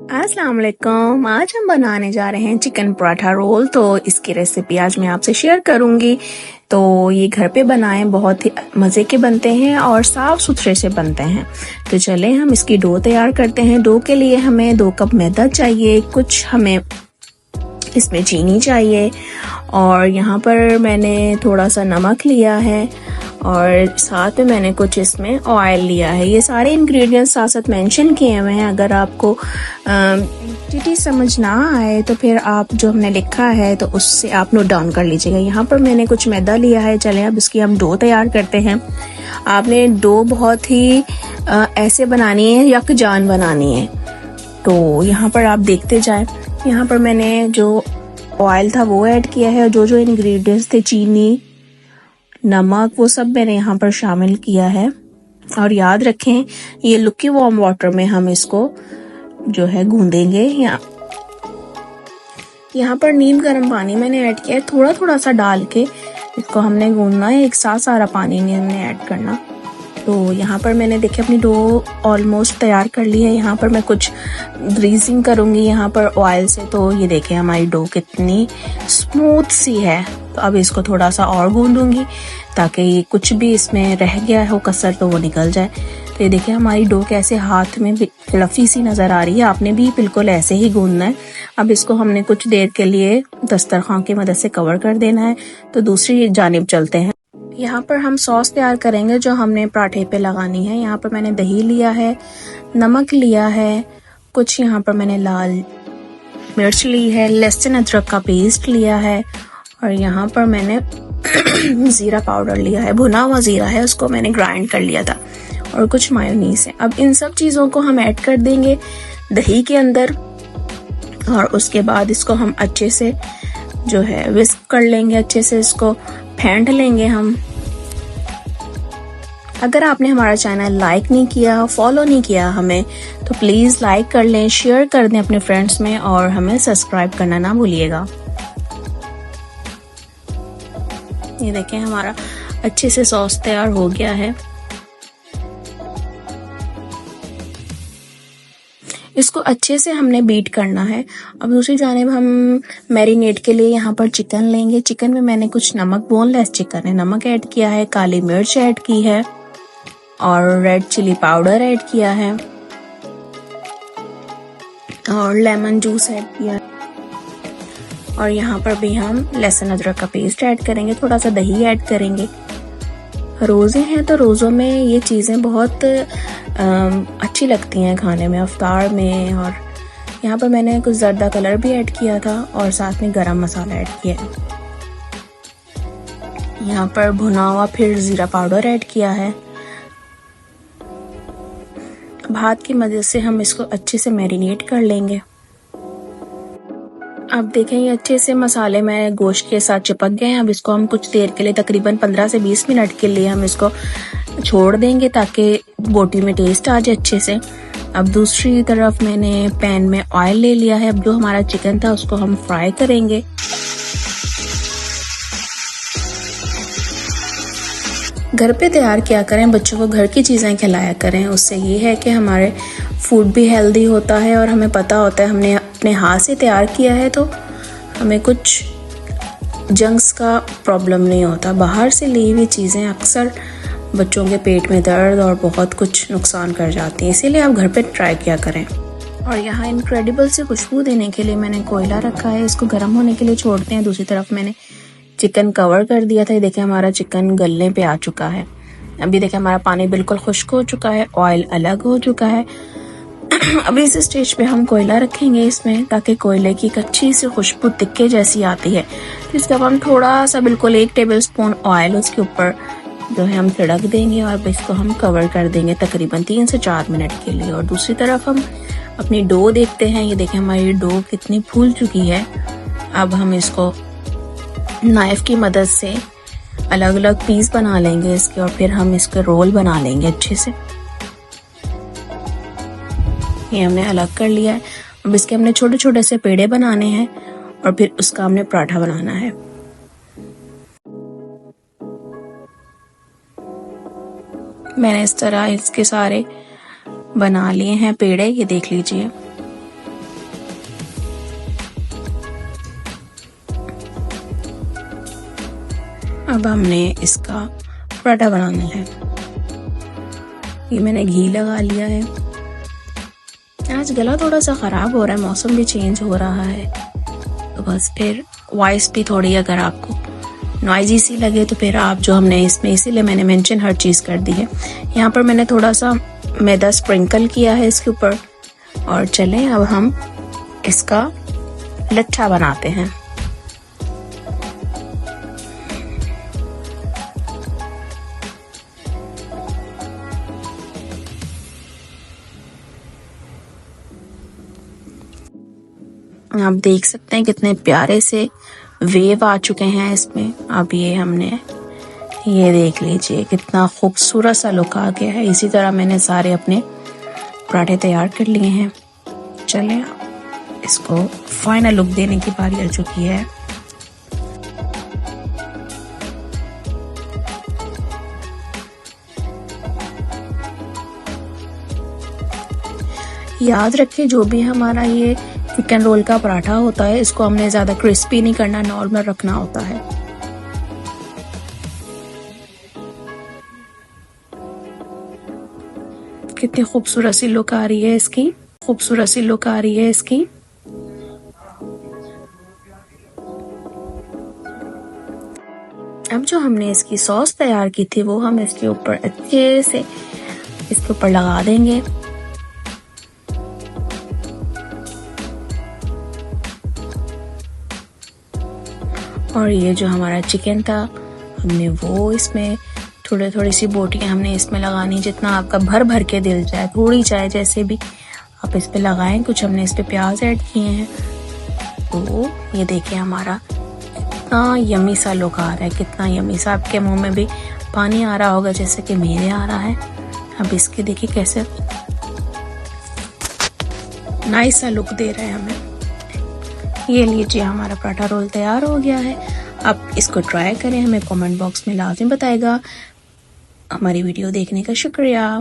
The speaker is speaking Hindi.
अस्सलाम वालेकुम। आज हम बनाने जा रहे हैं चिकन पराठा रोल। तो इसकी रेसिपी आज मैं आपसे शेयर करूंगी। तो ये घर पे बनाएं, बहुत ही मज़े के बनते हैं और साफ़ सुथरे से बनते हैं। तो चलें हम इसकी डो तैयार करते हैं। डो के लिए हमें 2 कप मैदा चाहिए, कुछ हमें इसमें चीनी चाहिए और यहाँ पर मैंने थोड़ा सा नमक लिया है और साथ में मैंने कुछ इसमें ऑयल लिया है। ये सारे इंग्रेडिएंट्स साथ साथ मेंशन किए हुए हैं। अगर आपको टीटी समझ ना आए तो फिर आप जो हमने लिखा है तो उससे आप नोट डाउन कर लीजिएगा। यहाँ पर मैंने कुछ मैदा लिया है। चलें अब इसकी हम डो तैयार करते हैं। आपने डो बहुत ही ऐसे बनानी है, यकजान बनानी है। तो यहाँ पर आप देखते जाएं। यहाँ पर मैंने जो ऑयल था वो ऐड किया है और जो जो इंग्रेडिएंट्स थे, चीनी, नमक, वो सब मैंने यहाँ पर शामिल किया है। और याद रखें, ये लुकी वार्म वाटर में हम इसको जो है गूंदेंगे। यहाँ पर नीम गर्म पानी मैंने ऐड किया है, थोड़ा थोड़ा सा डाल के इसको हमने गूंदना है। एक साथ सारा पानी नहीं हमने ऐड करना। तो यहाँ पर मैंने देखिए अपनी डो ऑलमोस्ट तैयार कर ली है। यहाँ पर मैं कुछ ग्रीसिंग करूँगी यहाँ पर ऑयल से। तो ये देखिए हमारी डो कितनी स्मूथ सी है। तो अब इसको थोड़ा सा और गूंदूंगी ताकि कुछ भी इसमें रह गया हो कसर तो वो निकल जाए। तो ये देखिए हमारी डो कैसे हाथ में फ्लफी सी नज़र आ रही है। आपने भी बिल्कुल ऐसे ही गूंदना है। अब इसको हमने कुछ देर के लिए दस्तरखान की मदद से कवर कर देना है। तो दूसरी जानिब चलते हैं। यहाँ पर हम सॉस तैयार करेंगे जो हमने पराठे पे लगानी है। यहाँ पर मैंने दही लिया है, नमक लिया है, कुछ यहाँ पर मैंने लाल मिर्च ली है, लहसुन अदरक का पेस्ट लिया है और यहाँ पर मैंने ज़ीरा पाउडर लिया है, भुना हुआ ज़ीरा है, उसको मैंने ग्राइंड कर लिया था और कुछ मायोनीज है। अब इन सब चीज़ों को हम ऐड कर देंगे दही के अंदर और उसके बाद इसको हम अच्छे से जो है विस्क कर लेंगे, अच्छे से इसको फेंट लेंगे हम। अगर आपने हमारा चैनल लाइक नहीं किया, फॉलो नहीं किया हमें, तो प्लीज़ लाइक कर लें, शेयर कर दें अपने फ्रेंड्स में और हमें सब्सक्राइब करना ना भूलिएगा। ये देखें हमारा अच्छे से सॉस तैयार हो गया है। इसको अच्छे से हमने बीट करना है। अब दूसरी जानिब हम मैरिनेट के लिए यहाँ पर चिकन लेंगे। चिकन में मैंने कुछ नमक, बोनलेस चिकन है, नमक ऐड किया है, काली मिर्च ऐड की है और रेड चिली पाउडर ऐड किया है और लेमन जूस ऐड किया है। और यहाँ पर भी हम लहसुन अदरक का पेस्ट ऐड करेंगे, थोड़ा सा दही ऐड करेंगे। रोज़े हैं तो रोज़ों में ये चीज़ें बहुत अच्छी लगती हैं खाने में, अफ्तार में। और यहाँ पर मैंने कुछ जर्दा कलर भी ऐड किया था और साथ में गरम मसाला ऐड किया है। यहाँ पर भुना हुआ फिर ज़ीरा पाउडर ऐड किया है। अब हाथ की मदद से हम इसको अच्छे से मैरिनेट कर लेंगे। अब देखें ये अच्छे से मसाले में गोश्त के साथ चिपक गए हैं। अब इसको हम कुछ देर के लिए, तकरीबन 15 से 20 मिनट के लिए हम इसको छोड़ देंगे ताकि बोटी में टेस्ट आ जाए अच्छे से। अब दूसरी तरफ मैंने पैन में ऑयल ले लिया है। अब जो हमारा चिकन था उसको हम फ्राई करेंगे। घर पे तैयार किया करें, बच्चों को घर की चीज़ें खिलाया करें। उससे ये है कि हमारे फूड भी हेल्दी होता है और हमें पता होता है हमने अपने हाथ से तैयार किया है तो हमें कुछ जंक्स का प्रॉब्लम नहीं होता। बाहर से ली हुई चीज़ें अक्सर बच्चों के पेट में दर्द और बहुत कुछ नुकसान कर जाती हैं। इसीलिए आप घर पे ट्राई किया करें। और यहाँ इनक्रेडिबल से खुशबू देने के लिए मैंने कोयला रखा है, इसको गर्म होने के लिए छोड़ते हैं। दूसरी तरफ मैंने चिकन कवर कर दिया था। ये देखें हमारा चिकन गलने पे आ चुका है। अभी देखें हमारा पानी बिल्कुल खुश्क हो चुका है, ऑयल अलग हो चुका है। अभी इस स्टेज पे हम कोयला रखेंगे इसमें ताकि कोयले की एक अच्छी सी खुशबू तिक्के जैसी आती है। इसके बाद हम थोड़ा सा बिल्कुल 1 टेबलस्पून ऑयल उसके ऊपर जो है हम छिड़क देंगे और इसको हम कवर कर देंगे तकरीबन 3 से 4 मिनट के लिए। और दूसरी तरफ हम अपनी डो देखते हैं। ये देखें हमारी डो कितनी फूल चुकी है। अब हम इसको नाइफ की मदद से अलग अलग पीस बना लेंगे इसके और फिर हम इसके रोल बना लेंगे अच्छे से। ये हमने अलग कर लिया है। अब इसके हमने छोटे छोटे से पेड़े बनाने हैं और फिर उसका हमने पराठा बनाना है। मैंने इस तरह इसके सारे बना लिए हैं पेड़े, ये देख लीजिए। अब हमने इसका पराठा बनाना है। ये मैंने घी लगा लिया है। आज गला थोड़ा सा ख़राब हो रहा है, मौसम भी चेंज हो रहा है, तो बस फिर वॉइस भी थोड़ी अगर आपको नॉइजी सी लगे तो फिर आप जो हमने इसमें, इसीलिए मैंने मेंशन हर चीज़ कर दी है। यहाँ पर मैंने थोड़ा सा मैदा स्प्रिंकल किया है इसके ऊपर। और चलें अब हम इसका लच्छा बनाते हैं। आप देख सकते हैं कितने प्यारे से वेव आ चुके हैं इसमें। अब ये हमने, ये देख लीजिए कितना खूबसूरत सा लुक आ गया है। इसी तरह मैंने सारे अपने पराठे तैयार कर लिए हैं। चलें इसको फाइनल लुक देने की बारी आ चुकी है। याद रखें जो भी हमारा ये चिकन रोल का पराठा होता है, इसको हमने ज्यादा क्रिस्पी नहीं करना, नॉर्मल रखना होता है। कितनी खूबसूरत सी लुक आ रही है इसकी, खूबसूरत सी लुक आ रही है इसकी। अब जो हमने इसकी सॉस तैयार की थी वो हम इसके ऊपर अच्छे से इसके ऊपर लगा देंगे। और ये जो हमारा चिकन था हमने वो इसमें थोड़ी सी बोटियां हमने इसमें लगानी, जितना आपका भर भर के दिल जाए, थोड़ी चाहे जैसे भी आप इस पे लगाएं। कुछ हमने इस पे प्याज ऐड किए हैं। तो ये देखिए हमारा कितना यम्मी सा लुक आ रहा है, कितना यम्मी सा। आपके मुंह में भी पानी आ रहा होगा जैसे कि मेरे आ रहा है। अब इसके देखिए कैसे नाइस सा लुक दे रहा है हमें। ये लीजिए हमारा पराठा रोल तैयार हो गया है। आप इसको ट्राई करें, हमें कमेंट बॉक्स में लाज़िम बताएगा। हमारी वीडियो देखने का शुक्रिया।